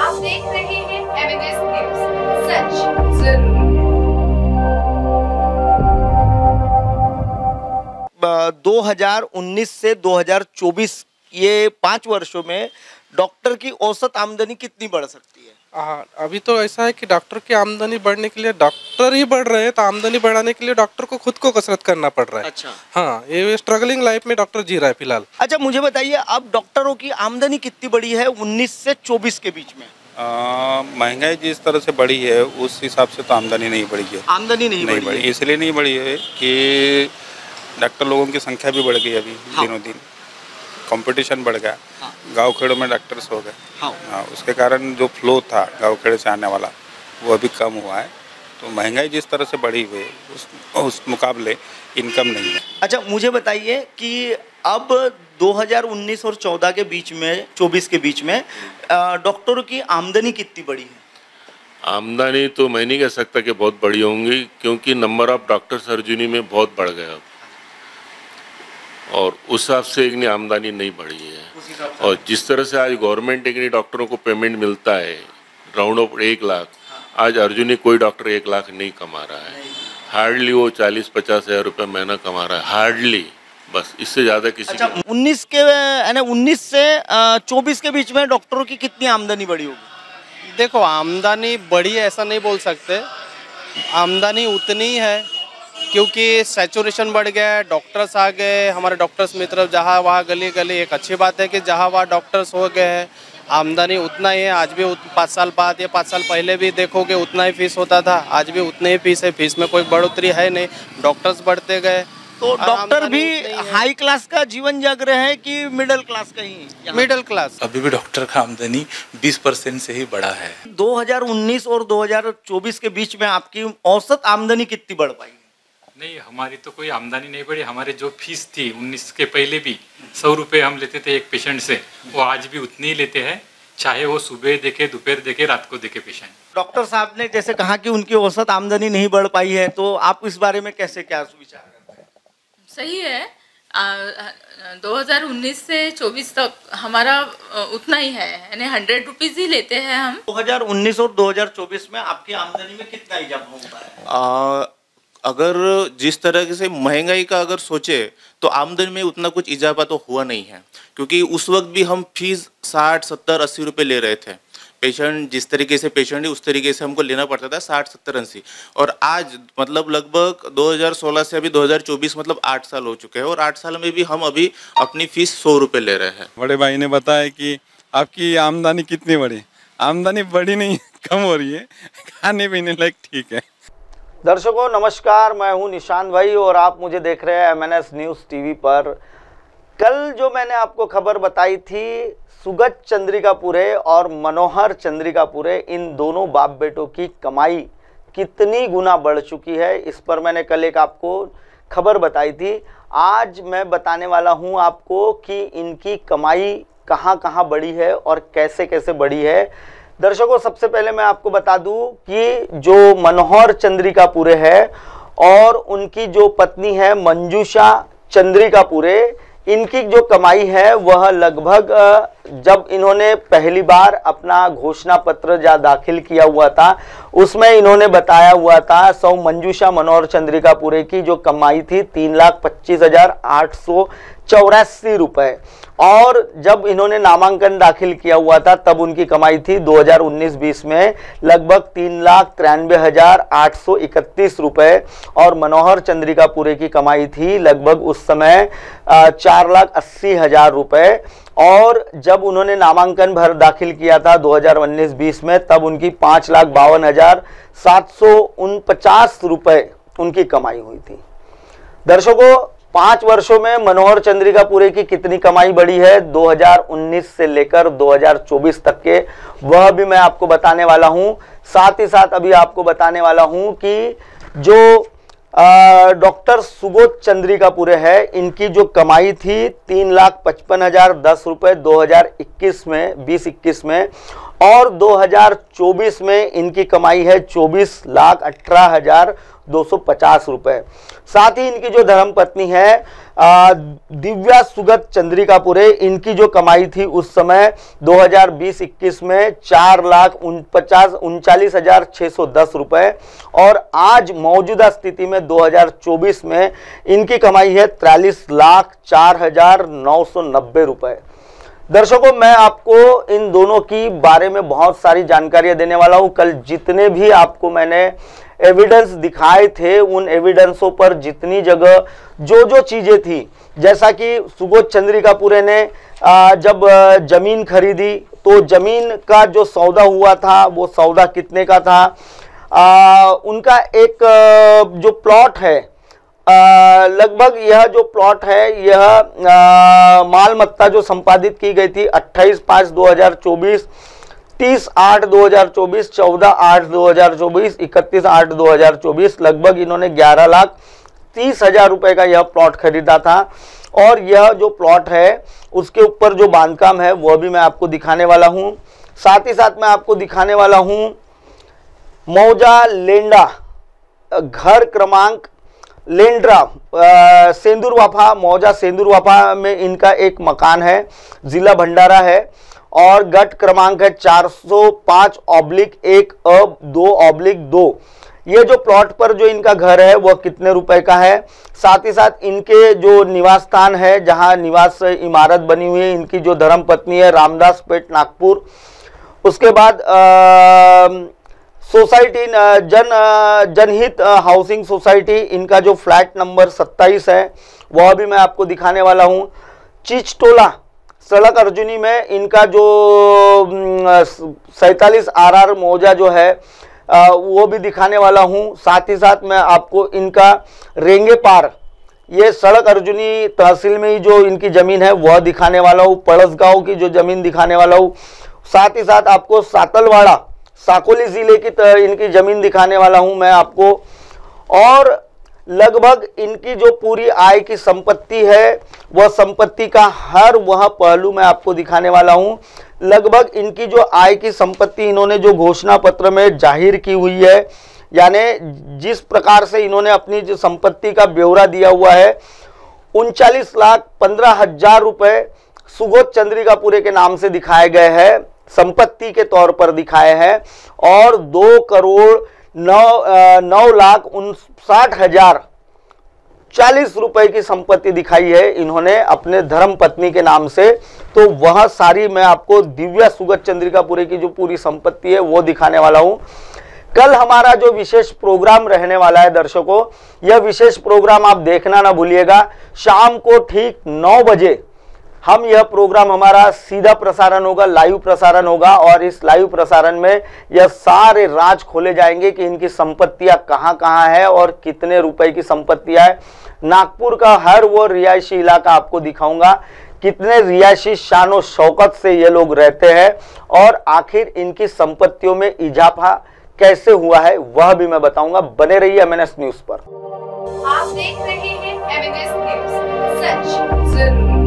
आप देख रहे हैं एमएनएस न्यूज, सच जरूरी है। 2019 से 2024 ये 5 वर्षों में डॉक्टर की औसत आमदनी कितनी बढ़ सकती है? हाँ, अभी तो ऐसा है कि डॉक्टर की आमदनी बढ़ने के लिए डॉक्टर ही बढ़ रहे हैं, तो आमदनी बढ़ाने के लिए डॉक्टर को खुद को कसरत करना पड़ रहा है। अच्छा। हाँ, ये स्ट्रगलिंग लाइफ में डॉक्टर जी रहा है फिलहाल। अच्छा, मुझे बताइए अब डॉक्टरों की आमदनी कितनी बढ़ी है 19 से 24 के बीच में? महंगाई जिस तरह से बढ़ी है उस हिसाब से तो आमदनी नहीं बढ़ी है। आमदनी नहीं बढ़ी है। इसलिए नहीं बढ़ी है कि डॉक्टर लोगों की संख्या भी बढ़ गई अभी। हाँ। दिनों दिन कंपटीशन बढ़ गया। हाँ। गाँव खेड़ों में डॉक्टर्स हो गए। हाँ, उसके कारण जो फ्लो था गाँव खेड़े से आने वाला वो अभी कम हुआ है। तो महंगाई जिस तरह से बढ़ी हुई है उस मुकाबले इनकम नहीं है। अच्छा, मुझे बताइए कि अब 2019 और 14 के बीच में 24 के बीच में डॉक्टरों की आमदनी कितनी बढ़ी है? आमदनी तो मैं नहीं कह सकता कि बहुत बड़ी होंगी, क्योंकि नंबर ऑफ डॉक्टर सर्जरी में बहुत बढ़ गया अब, और उस हिसाब से एक नहीं आमदनी नहीं बढ़ी है। और जिस तरह से आज गवर्नमेंट एक नहीं डॉक्टरों को पेमेंट मिलता है राउंड ऑफ 1 लाख, आज अर्जुनी कोई डॉक्टर 1 लाख नहीं कमा रहा है। हार्डली वो 40-50 हज़ार रुपये महीना कमा रहा है, हार्डली, बस इससे ज़्यादा किसी। अच्छा, 19 से 24 के बीच में डॉक्टरों की कितनी आमदनी बढ़ी होगी? देखो, आमदनी बढ़ी ऐसा नहीं बोल सकते, आमदनी उतनी ही है क्योंकि सैचुरेशन बढ़ गया है, डॉक्टर्स आ गए, हमारे डॉक्टर्स मित्र जहाँ वहाँ गली गली। एक अच्छी बात है कि जहाँ वहाँ डॉक्टर्स हो गए हैं, आमदनी उतना ही है। आज भी 5 साल बाद या 5 साल पहले भी देखोगे उतना ही फीस होता था, आज भी उतने ही फीस है। फीस में कोई बढ़ोतरी है नहीं, डॉक्टर्स बढ़ते गए। तो डॉक्टर भी हाई क्लास का जीवन जग रहे हैं कि मिडिल क्लास का ही? Middle class. अभी भी डॉक्टर का आमदनी 20% से ही बढ़ा है। 2019 और 2024 के बीच में आपकी औसत आमदनी कितनी बढ़ पाई? नहीं, हमारी तो कोई आमदनी नहीं बढ़ी। हमारे जो फीस थी 19 के पहले भी 100 रुपये हम लेते थे एक पेशेंट से, वो आज भी उतनी ही लेते हैं, चाहे वो सुबह देखे, दोपहर देखे, रात को देखे पेशेंट। डॉक्टर साहब ने जैसे कहा कि उनकी औसत आमदनी नहीं बढ़ पाई है, तो आप इस बारे में कैसे क्या विचार करते हैं? सही है, 2019 से 24 तक हमारा उतना ही है, यानी 100 रुपीज़ ही लेते हैं हम। 2019 और 2024 में आपकी आमदनी में कितना इजाफा हुआ है? अगर जिस तरह से महंगाई का अगर सोचे तो आमदनी में उतना कुछ इजाफा तो हुआ नहीं है, क्योंकि उस वक्त भी हम फीस 60, 70, 80 रुपये ले रहे थे। पेशेंट जिस तरीके से पेशेंट है उस तरीके से हमको लेना पड़ता था 60, 70, 80। और आज मतलब लगभग 2016 से अभी 2024 मतलब 8 साल हो चुके हैं, और 8 साल में भी हम अभी अपनी फीस 100 रुपये ले रहे हैं। बड़े भाई ने बताया कि आपकी आमदनी कितनी बढ़ी? आमदनी बढ़ी नहीं, कम हो रही है, खाने पीने लायक ठीक है। दर्शकों नमस्कार, मैं हूं निशांत भाई और आप मुझे देख रहे हैं एमएनएस न्यूज़ टीवी पर। कल जो मैंने आपको खबर बताई थी, सुगत चंद्रिकापुरे और मनोहर चंद्रिकापुरे, इन दोनों बाप बेटों की कमाई कितनी गुना बढ़ चुकी है, इस पर मैंने कल एक आपको खबर बताई थी। आज मैं बताने वाला हूं आपको कि इनकी कमाई कहां कहां बढ़ी है और कैसे कैसे बढ़ी है। दर्शकों, सबसे पहले मैं आपको बता दूं कि जो मनोहर चंद्रिकापुरे है और उनकी जो पत्नी है मंजूषा चंद्रिकापुरे, इनकी जो कमाई है वह लगभग, जब इन्होंने पहली बार अपना घोषणा पत्र जहाँ दाखिल किया हुआ था उसमें इन्होंने बताया हुआ था, सौ मंजूषा मनोहर चंद्रिकापुरे की जो कमाई थी 3,25,884 रुपए। और जब इन्होंने नामांकन दाखिल किया हुआ था तब उनकी कमाई थी 2019-20 में लगभग 3,93,831 रुपए, और मनोहर चंद्रिकापुरे की कमाई थी लगभग उस समय 4,80,000 रुपए। और जब उन्होंने नामांकन भर दाखिल किया था 2019-20 में तब उनकी 5,52,749 रुपए उनकी कमाई हुई थी। दर्शकों, 5 वर्षों में मनोहर चंद्रिकापुरे की कितनी कमाई बढ़ी है 2019 से लेकर 2024 तक के, वह भी मैं आपको बताने वाला हूं। साथ ही साथ अभी आपको बताने वाला हूं कि जो डॉक्टर सुगोत चंद्रिकापुरे है, इनकी जो कमाई थी 3,55,010 रुपये 2021 में 2021 में, और 2024 में इनकी कमाई है 24,18,250 रुपये। साथ ही इनकी जो धर्मपत्नी है दिव्या सुगत चंद्रिकापुरे, इनकी जो कमाई थी उस समय 2020-21 में 4,39,610 रुपए, और आज मौजूदा स्थिति में 2024 में इनकी कमाई है 43,04,990 रुपए। दर्शकों, मैं आपको इन दोनों की बारे में बहुत सारी जानकारियां देने वाला हूं। कल जितने भी आपको मैंने एविडेंस दिखाए थे, उन एविडेंसों पर जितनी जगह जो जो चीजें थी, जैसा कि सुगोत चंद्रिकापुरे ने जब जमीन खरीदी तो जमीन का जो सौदा हुआ था वो सौदा कितने का था, उनका एक जो प्लॉट है, लगभग यह जो प्लॉट है यह माल मत्ता जो संपादित की गई थी 28/5/2024, 30/8/2024, 14/8/2024, 31/8/2024, लगभग इन्होंने 11,30,000 रुपए का यह प्लॉट खरीदा था। और यह जो प्लॉट है उसके ऊपर जो बांधकाम है वह भी मैं आपको दिखाने वाला हूं। साथ ही साथ मैं आपको दिखाने वाला हूं मौजा लेंडा, घर क्रमांक लेंड्रा, सेंदुरवाफा, मौजा सेंदुरवाफा में इनका एक मकान है, जिला भंडारा है, और गट क्रमांक है 405/1/2/2। ये जो प्लॉट पर जो इनका घर है वह कितने रुपए का है। साथ ही साथ इनके जो निवास स्थान है, जहां निवास इमारत बनी हुई है, इनकी जो धर्मपत्नी है रामदास पेट नागपुर। उसके बाद सोसाइटी जनहित हाउसिंग सोसाइटी, इनका जो फ्लैट नंबर 27 है वह भी मैं आपको दिखाने वाला हूं। चिचटोला सड़क अर्जुनी में इनका जो 47 RR मौजा जो है वो भी दिखाने वाला हूं। साथ ही साथ मैं आपको इनका रेंगे पार, ये सड़क अर्जुनी तहसील में ही जो इनकी जमीन है वह दिखाने वाला हूं। पड़सगांव की जो जमीन दिखाने वाला हूं। साथ ही साथ आपको सातलवाड़ा साकोली जिले की इनकी जमीन दिखाने वाला हूं मैं आपको। और लगभग इनकी जो पूरी आय की संपत्ति है वह संपत्ति का हर वह पहलू मैं आपको दिखाने वाला हूं। लगभग इनकी जो आय की संपत्ति इन्होंने जो घोषणा पत्र में जाहिर की हुई है, यानी जिस प्रकार से इन्होंने अपनी जो संपत्ति का ब्यौरा दिया हुआ है, 39,15,000 रुपए सुगोत चंद्रिकापुरे के नाम से दिखाए गए हैं, संपत्ति के तौर पर दिखाए हैं, और 2,09,59,040 रुपए की संपत्ति दिखाई है इन्होंने अपने धर्म पत्नी के नाम से। तो वह सारी मैं आपको दिव्या सुगत चंद्रिकापुरे की जो पूरी संपत्ति है वो दिखाने वाला हूं। कल हमारा जो विशेष प्रोग्राम रहने वाला है दर्शकों, यह विशेष प्रोग्राम आप देखना ना भूलिएगा। शाम को ठीक 9 बजे हम यह प्रोग्राम हमारा सीधा प्रसारण होगा, लाइव प्रसारण होगा, और इस लाइव प्रसारण में यह सारे राज खोले जाएंगे कि इनकी संपत्तियां कहां कहां है और कितने रुपए की संपत्तियां है। नागपुर का हर वो रिहायशी इलाका आपको दिखाऊंगा, कितने रिहायशी शानो शौकत से ये लोग रहते हैं, और आखिर इनकी संपत्तियों में इजाफा कैसे हुआ है वह भी मैं बताऊंगा। बने रहिए MNS न्यूज पर। आप देख रहे हैं MNS न्यूज, सच जरूर।